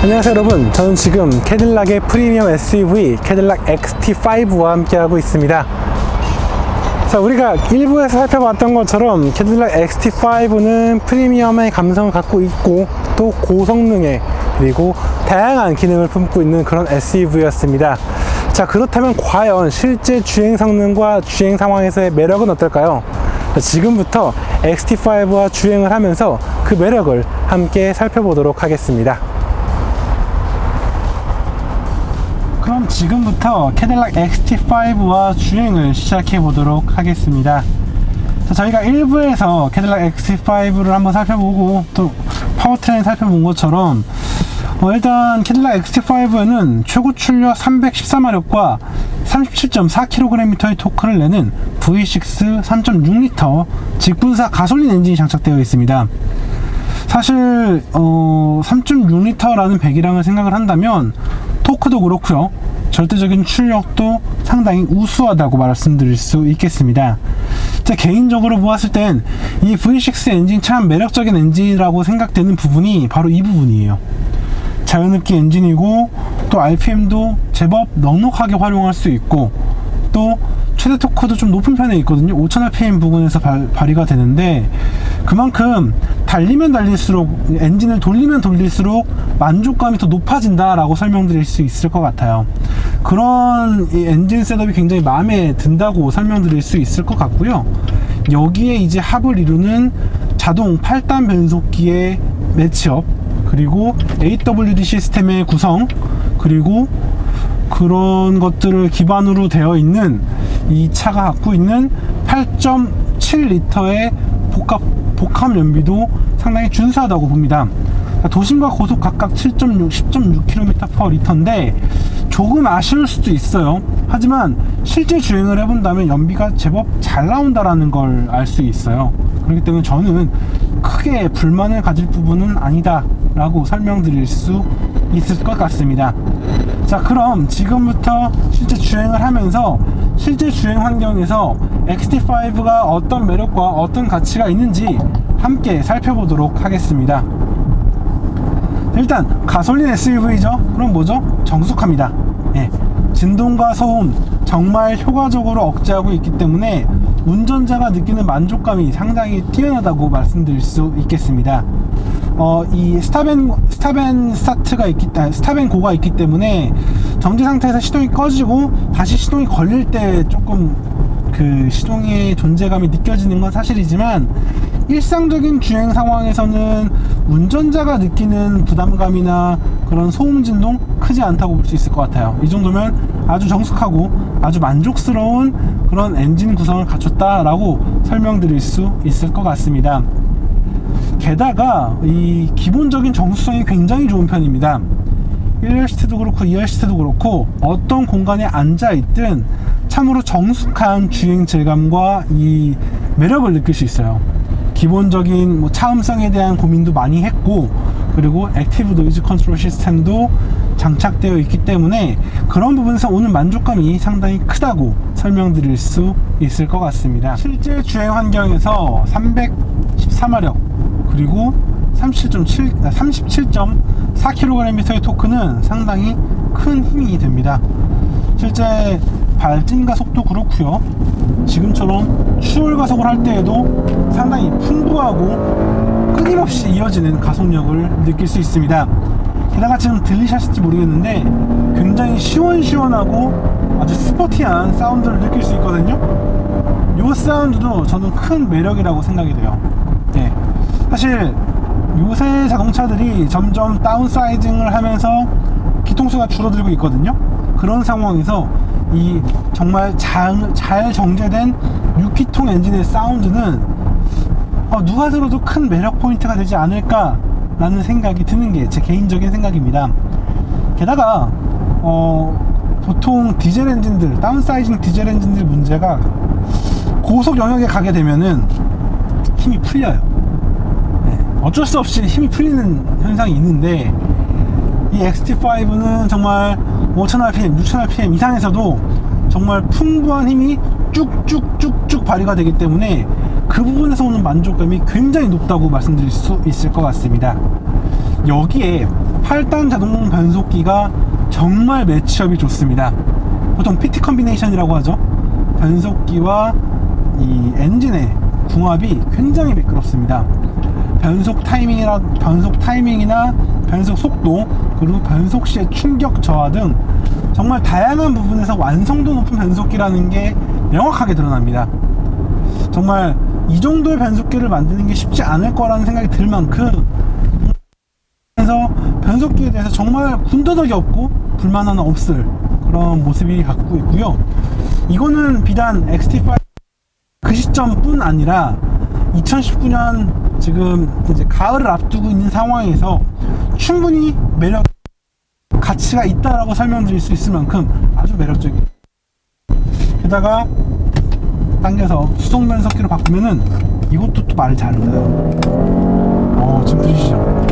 안녕하세요 여러분, 저는 지금 캐딜락의 프리미엄 SUV 캐딜락 XT5와 함께하고 있습니다. 자, 우리가 일부에서 살펴봤던 것처럼 캐딜락 XT5는 프리미엄의 감성을 갖고 있고 또 고성능의 그리고 다양한 기능을 품고 있는 그런 SUV였습니다. 자, 그렇다면 과연 실제 주행 성능과 주행 상황에서의 매력은 어떨까요? 자, 지금부터 XT5와 주행을 하면서 그 매력을 함께 살펴보도록 하겠습니다. 그럼 지금부터 캐딜락 XT5와 주행을 시작해 보도록 하겠습니다. 자, 저희가 1부에서 캐딜락 XT5를 한번 살펴보고 또 파워트레인 살펴본 것처럼 일단 캐딜락 XT5에는 최고 출력 314마력과 37.4kgm의 토크를 내는 V6 3.6L 직분사 가솔린 엔진이 장착되어 있습니다. 사실 3.6L라는 배기량을 생각을 한다면 토크도 그렇고요, 절대적인 출력도 상당히 우수하다고 말씀드릴 수 있겠습니다. 제 개인적으로 보았을 땐 이 V6 엔진 참 매력적인 엔진이라고 생각되는 부분이 바로 이 부분이에요. 자연흡기 엔진이고 또 RPM도 제법 넉넉하게 활용할 수 있고 또 최대 토크도 좀 높은 편에 있거든요. 5000rpm 부근에서 발휘가 되는데 그만큼 달리면 달릴수록, 엔진을 돌리면 돌릴수록 만족감이 더 높아진다 라고 설명드릴 수 있을 것 같아요. 그런 이 엔진 셋업이 굉장히 마음에 든다고 설명드릴 수 있을 것 같고요. 여기에 이제 합을 이루는 자동 8단 변속기의 매치업, 그리고 AWD 시스템의 구성, 그리고 그런 것들을 기반으로 되어 있는 이 차가 갖고 있는 8.7L의 복합 연비도 상당히 준수하다고 봅니다. 도심과 고속 각각 7.6, 10.6km/L인데 조금 아쉬울 수도 있어요. 하지만 실제 주행을 해본다면 연비가 제법 잘 나온다라는 걸 알 수 있어요. 그렇기 때문에 저는 크게 불만을 가질 부분은 아니다 라고 설명드릴 수 있을 것 같습니다. 자, 그럼 지금부터 실제 주행을 하면서 실제 주행 환경에서 XT5가 어떤 매력과 어떤 가치가 있는지 함께 살펴보도록 하겠습니다. 일단 가솔린 SUV죠. 그럼 뭐죠? 정숙합니다. 진동과 소음 정말 효과적으로 억제하고 있기 때문에 운전자가 느끼는 만족감이 상당히 뛰어나다고 말씀드릴 수 있겠습니다. 이 스탑앤 고가 있기 때문에 정지 상태에서 시동이 꺼지고 다시 시동이 걸릴 때 조금 그 시동의 존재감이 느껴지는 건 사실이지만 일상적인 주행 상황에서는 운전자가 느끼는 부담감이나 그런 소음 진동 크지 않다고 볼 수 있을 것 같아요. 이 정도면 아주 정숙하고 아주 만족스러운 그런 엔진 구성을 갖췄다라고 설명드릴 수 있을 것 같습니다. 게다가 이 기본적인 정수성이 굉장히 좋은 편입니다. 1열 시트도 그렇고 2열 시트도 그렇고 어떤 공간에 앉아있든 참으로 정숙한 주행 질감과 이 매력을 느낄 수 있어요. 기본적인 차음성에 대한 고민도 많이 했고, 그리고 액티브 노이즈 컨트롤 시스템도 장착되어 있기 때문에 그런 부분에서 오는 만족감이 상당히 크다고 설명드릴 수 있을 것 같습니다. 실제 주행 환경에서 314마력 그리고 37.4kgm의 토크는 상당히 큰 힘이 됩니다. 실제 발진과 속도 그렇고요, 지금처럼 추월 가속을 할 때에도 상당히 풍부하고 끊임없이 이어지는 가속력을 느낄 수 있습니다. 게다가 지금 들리셨을지 모르겠는데 굉장히 시원시원하고 아주 스포티한 사운드를 느낄 수 있거든요. 이 사운드도 저는 큰 매력이라고 생각이 돼요. 사실 요새 자동차들이 점점 다운사이징을 하면서 기통수가 줄어들고 있거든요. 그런 상황에서 이 정말 잘 정제된 6기통 엔진의 사운드는 누가 들어도 큰 매력 포인트가 되지 않을까 라는 생각이 드는 게 제 개인적인 생각입니다. 게다가 보통 디젤 엔진들, 다운사이징 디젤 엔진들 문제가 고속 영역에 가게 되면은 힘이 풀려요. 어쩔 수 없이 힘이 풀리는 현상이 있는데 이 XT5는 정말 5000rpm, 6000rpm 이상에서도 정말 풍부한 힘이 쭉쭉쭉쭉 발휘가 되기 때문에 그 부분에서 오는 만족감이 굉장히 높다고 말씀드릴 수 있을 것 같습니다. 여기에 8단 자동 변속기가 정말 매치업이 좋습니다. 보통 PT 컨비네이션이라고 하죠. 변속기와 이 엔진의 궁합이 굉장히 매끄럽습니다. 변속 타이밍이나 변속 속도, 그리고 변속 시의 충격 저하 등 정말 다양한 부분에서 완성도 높은 변속기라는 게 명확하게 드러납니다. 정말 이 정도의 변속기를 만드는 게 쉽지 않을 거라는 생각이 들 만큼, 그래서 변속기에 대해서 정말 군더더기 없고 불만 하나 없을 그런 모습이 갖고 있고요. 이거는 비단 XT5 그 시점뿐 아니라 2019년 지금 이제 가을을 앞두고 있는 상황에서 충분히 매력 가치가 있다라고 설명드릴 수 있을 만큼 아주 매력적이에요. 게다가 당겨서 수동 변속기로 바꾸면은 이것도 또 말을 잘해요. 지금 들으시죠?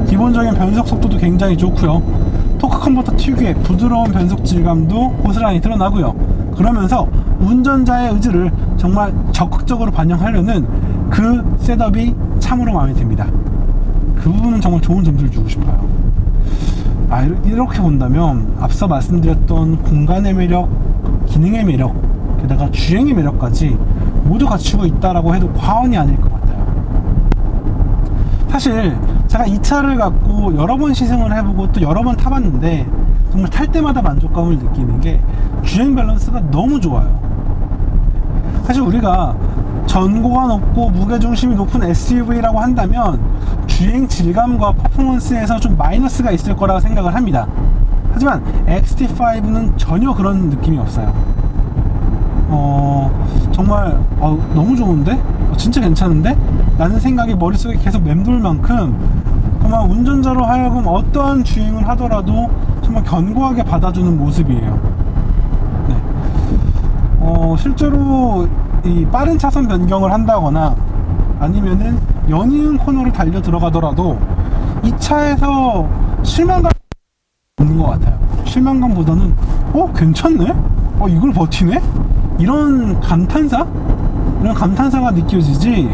기본적인 변속 속도도 굉장히 좋고요. 토크 컨버터 특유의 부드러운 변속 질감도 고스란히 드러나고요. 그러면서 운전자의 의지를 정말 적극적으로 반영하려는 그 셋업이 참으로 마음에 듭니다. 그 부분은 정말 좋은 점수를 주고 싶어요. 이렇게 본다면 앞서 말씀드렸던 공간의 매력, 기능의 매력, 게다가 주행의 매력까지 모두 갖추고 있다라고 해도 과언이 아닐 것 같아요. 사실 제가 이 차를 갖고 여러 번 시승을 해보고 또 여러 번 타봤는데 정말 탈 때마다 만족감을 느끼는 게 주행 밸런스가 너무 좋아요. 사실 우리가 전고가 높고 무게중심이 높은 SUV라고 한다면 주행 질감과 퍼포먼스에서 좀 마이너스가 있을 거라고 생각을 합니다. 하지만 XT5는 전혀 그런 느낌이 없어요. 정말 너무 좋은데? 진짜 괜찮은데? 라는 생각이 머릿속에 계속 맴돌 만큼 정말 운전자로 하여금 어떠한 주행을 하더라도 정말 견고하게 받아주는 모습이에요. 네. 실제로 이 빠른 차선 변경을 한다거나 아니면은 연이은 코너를 달려 들어가더라도 이 차에서 실망감 없는 것 같아요. 실망감보다는 괜찮네? 이걸 버티네? 이런 감탄사가 느껴지지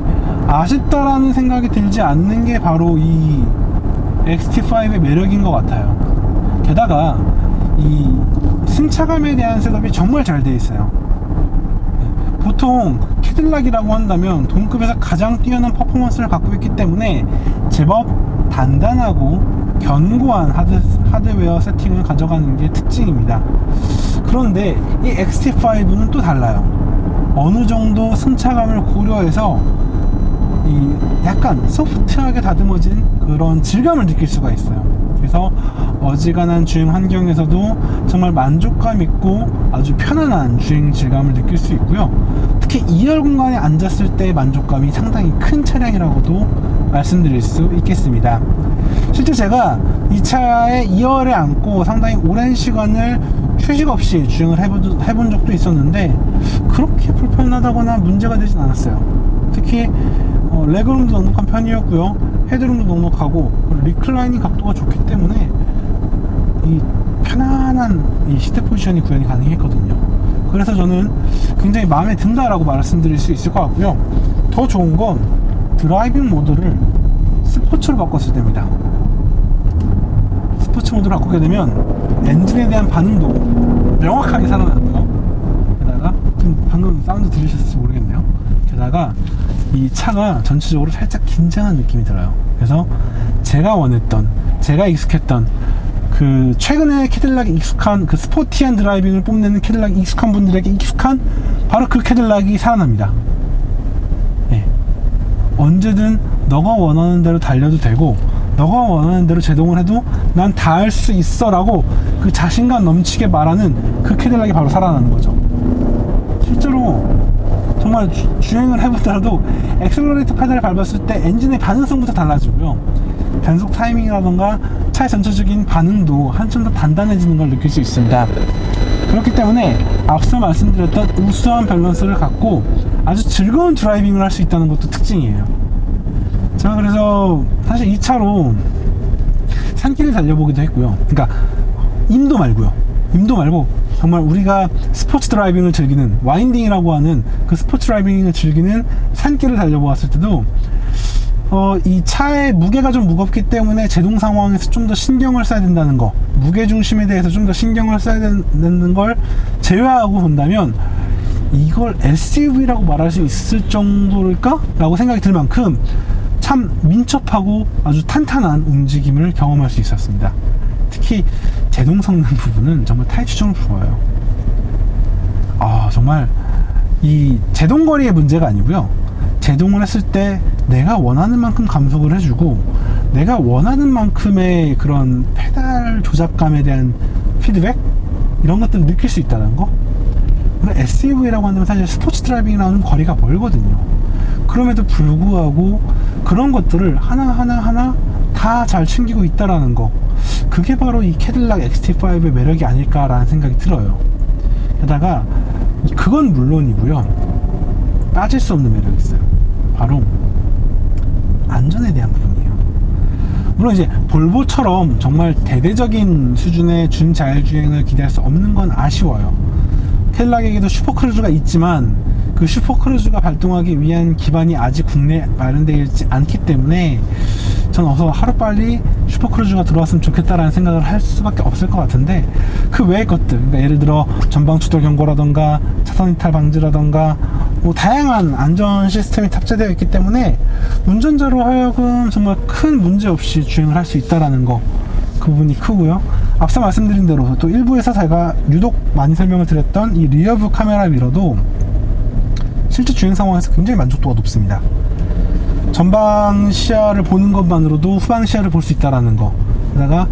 아쉽다라는 생각이 들지 않는 게 바로 이 XT5의 매력인 것 같아요. 게다가 이 승차감에 대한 셋업이 정말 잘 되어 있어요. 보통 캐딜락이라고 한다면 동급에서 가장 뛰어난 퍼포먼스를 갖고 있기 때문에 제법 단단하고 견고한 하드웨어 세팅을 가져가는 게 특징입니다. 그런데 이 XT5는 또 달라요. 어느 정도 승차감을 고려해서 이 약간 소프트하게 다듬어진 그런 질감을 느낄 수가 있어요. 그래서 어지간한 주행 환경에서도 정말 만족감 있고 아주 편안한 주행 질감을 느낄 수 있고요. 특히 2열 공간에 앉았을 때의 만족감이 상당히 큰 차량이라고도 말씀드릴 수 있겠습니다. 실제 제가 이 차에 2열에 앉고 상당히 오랜 시간을 휴식 없이 주행을 해본 적도 있었는데 그렇게 불편하다거나 문제가 되진 않았어요. 특히 레그룸도 넉넉한 편이었고요. 헤드룸도 넉넉하고 리클라이닝 각도가 좋기 때문에 이 편안한 이 시트 포지션이 구현이 가능했거든요. 그래서 저는 굉장히 마음에 든다라고 말씀드릴 수 있을 것 같고요. 더 좋은 건 드라이빙 모드를 스포츠로 바꿨을 때입니다. 스포츠 모드로 바꾸게 되면 엔진에 대한 반응도 명확하게 살아나고요. 게다가 지금 방금 사운드 들으셨을지 모르겠네요. 게다가 이 차가 전체적으로 살짝 긴장한 느낌이 들어요. 그래서 제가 익숙했던 그 최근에 캐딜락이 익숙한 그 스포티한 드라이빙을 뽐내는 캐딜락이 익숙한 분들에게 익숙한 바로 그 캐딜락이 살아납니다. 네. 언제든 너가 원하는 대로 달려도 되고 너가 원하는 대로 제동을 해도 난 다 할 수 있어 라고 그 자신감 넘치게 말하는 그 캐딜락이 바로 살아나는 거죠. 실제로 정말 주행을 해보더라도 엑셀러레이터 페달을 밟았을 때 엔진의 반응성부터 달라지고요. 변속 타이밍이라던가 차의 전체적인 반응도 한층 더 단단해지는 걸 느낄 수 있습니다. 그렇기 때문에 앞서 말씀드렸던 우수한 밸런스를 갖고 아주 즐거운 드라이빙을 할 수 있다는 것도 특징이에요. 제가 그래서 사실 이 차로 산길을 달려보기도 했고요. 그러니까 임도 말고 정말 우리가 스포츠 드라이빙을 즐기는 와인딩이라고 하는 그 스포츠 드라이빙을 즐기는 산길을 달려보았을 때도 이 차의 무게가 좀 무겁기 때문에 제동 상황에서 좀 더 신경을 써야 된다는 거, 무게 중심에 대해서 좀 더 신경을 써야 되는 걸 제외하고 본다면 이걸 SUV라고 말할 수 있을 정도일까? 라고 생각이 들 만큼 참 민첩하고 아주 탄탄한 움직임을 경험할 수 있었습니다. 특히 제동 성능 부분은 정말 타이추점을 부어요. 정말 이 제동거리의 문제가 아니고요, 제동을 했을 때 내가 원하는 만큼 감속을 해주고 내가 원하는 만큼의 그런 페달 조작감에 대한 피드백, 이런 것들을 느낄 수 있다는 거. 그리고 SUV라고 한다면 사실 스포츠 드라이빙이랑은 거리가 멀거든요. 그럼에도 불구하고 그런 것들을 하나하나 다 잘 챙기고 있다라는 거, 그게 바로 이 캐딜락 XT5의 매력이 아닐까라는 생각이 들어요. 게다가 그건 물론이고요, 빠질 수 없는 매력이 있어요. 바로 안전에 대한 부분이에요. 물론 이제 볼보처럼 정말 대대적인 수준의 준자율주행을 기대할 수 없는 건 아쉬워요. 캐딜락에게도 슈퍼크루즈가 있지만 그 슈퍼크루즈가 발동하기 위한 기반이 아직 국내에 마련되어 있지 않기 때문에 전 어서 하루빨리 슈퍼크루즈가 들어왔으면 좋겠다라는 생각을 할 수밖에 없을 것 같은데, 그 외의 것들, 그러니까 예를 들어 전방 추돌 경고라던가 차선 이탈 방지라던가 뭐 다양한 안전 시스템이 탑재되어 있기 때문에 운전자로 하여금 정말 큰 문제 없이 주행을 할 수 있다라는 거, 그 부분이 크고요. 앞서 말씀드린 대로 또 일부에서 제가 유독 많이 설명을 드렸던 이 리어뷰 카메라 미러도 실제 주행 상황에서 굉장히 만족도가 높습니다. 전방 시야를 보는 것만으로도 후방 시야를 볼 수 있다는 거, 게다가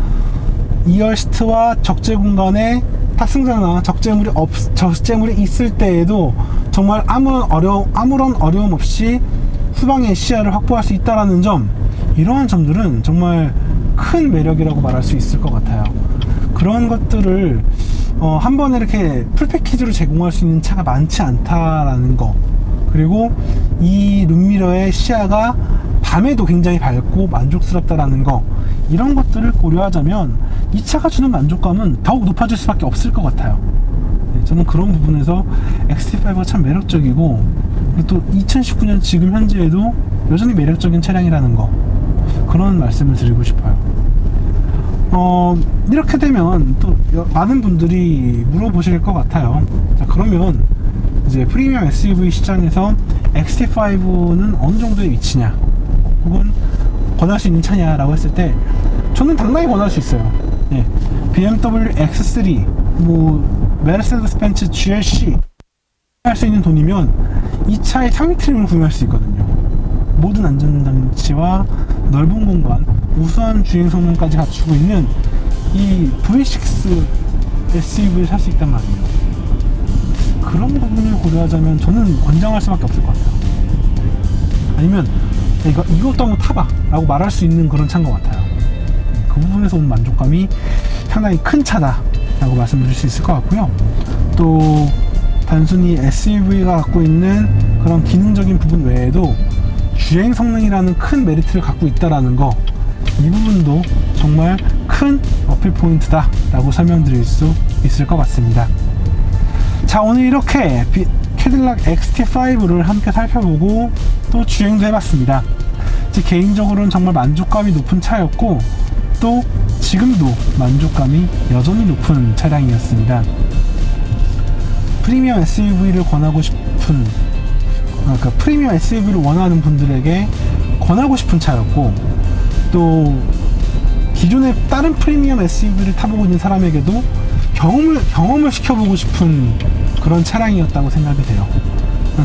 2열 시트와 적재 공간에 탑승자나 적재물이 있을 때에도 정말 아무런 어려움 없이 후방의 시야를 확보할 수 있다는 점, 이러한 점들은 정말 큰 매력이라고 말할 수 있을 것 같아요. 그런 것들을 한 번에 이렇게 풀 패키지로 제공할 수 있는 차가 많지 않다라는 거, 그리고 이 룸미러의 시야가 밤에도 굉장히 밝고 만족스럽다라는 거, 이런 것들을 고려하자면 이 차가 주는 만족감은 더욱 높아질 수밖에 없을 것 같아요. 저는 그런 부분에서 XT5가 참 매력적이고, 또 2019년 지금 현재에도 여전히 매력적인 차량이라는 거, 그런 말씀을 드리고 싶어요. 이렇게 되면 또 많은 분들이 물어보실 것 같아요. 자, 그러면 이제 프리미엄 SUV 시장에서 XT5는 어느 정도의 위치냐, 혹은 권할 수 있는 차냐라고 했을 때 저는 당당히 권할 수 있어요. BMW X3, 메르세데스 벤츠 GLC 할 수 있는 돈이면 이 차의 상위 트림을 구매할 수 있거든요. 모든 안전장치와 넓은 공간, 우수한 주행 성능까지 갖추고 있는 이 V6 SUV를 살 수 있단 말이에요. 그런 부분을 고려하자면 저는 권장할 수밖에 없을 것 같아요. 아니면 이것도 한번 타봐 라고 말할 수 있는 그런 차인 것 같아요. 그 부분에서 온 만족감이 상당히 큰 차다 라고 말씀드릴 수 있을 것 같고요. 또 단순히 SUV가 갖고 있는 그런 기능적인 부분 외에도 주행 성능이라는 큰 메리트를 갖고 있다는 거, 이 부분도 정말 큰 어필 포인트다 라고 설명드릴 수 있을 것 같습니다. 자, 오늘 이렇게 캐딜락 XT5를 함께 살펴보고 또 주행도 해봤습니다. 제 개인적으로는 정말 만족감이 높은 차였고, 또 지금도 만족감이 여전히 높은 차량이었습니다. 프리미엄 SUV를 권하고 싶은, 그러니까 프리미엄 SUV를 원하는 분들에게 권하고 싶은 차였고, 또 기존의 다른 프리미엄 SUV를 타보고 있는 사람에게도 경험을 시켜보고 싶은 그런 차량이었다고 생각이 돼요.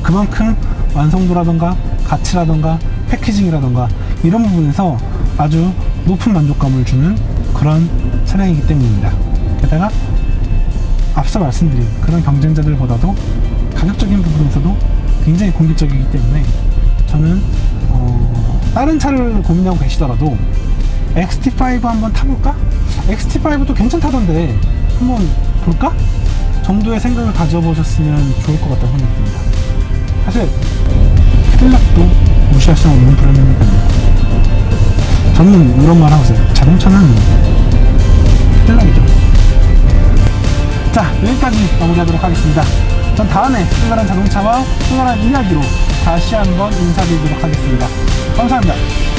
그만큼 완성도라던가 가치라던가 패키징이라던가 이런 부분에서 아주 높은 만족감을 주는 그런 차량이기 때문입니다. 게다가 앞서 말씀드린 그런 경쟁자들보다도 가격적인 부분에서도 굉장히 공격적이기 때문에 저는 다른 차를 고민하고 계시더라도 XT5 한번 타볼까? XT5도 괜찮다던데 한번 볼까? 정도의 생각을 가져보셨으면 좋을 것 같다는 생각이 듭니다. 사실 캐딜락도 무시할 수 없는 브랜드니까요. 저는 이런 말 하고 있어요. 자동차는 캐딜락이죠. 자, 여기까지 마무리하도록 하겠습니다. 전 다음에 특별한 자동차와 특별한 이야기로 다시 한번 인사드리도록 하겠습니다. 감사합니다.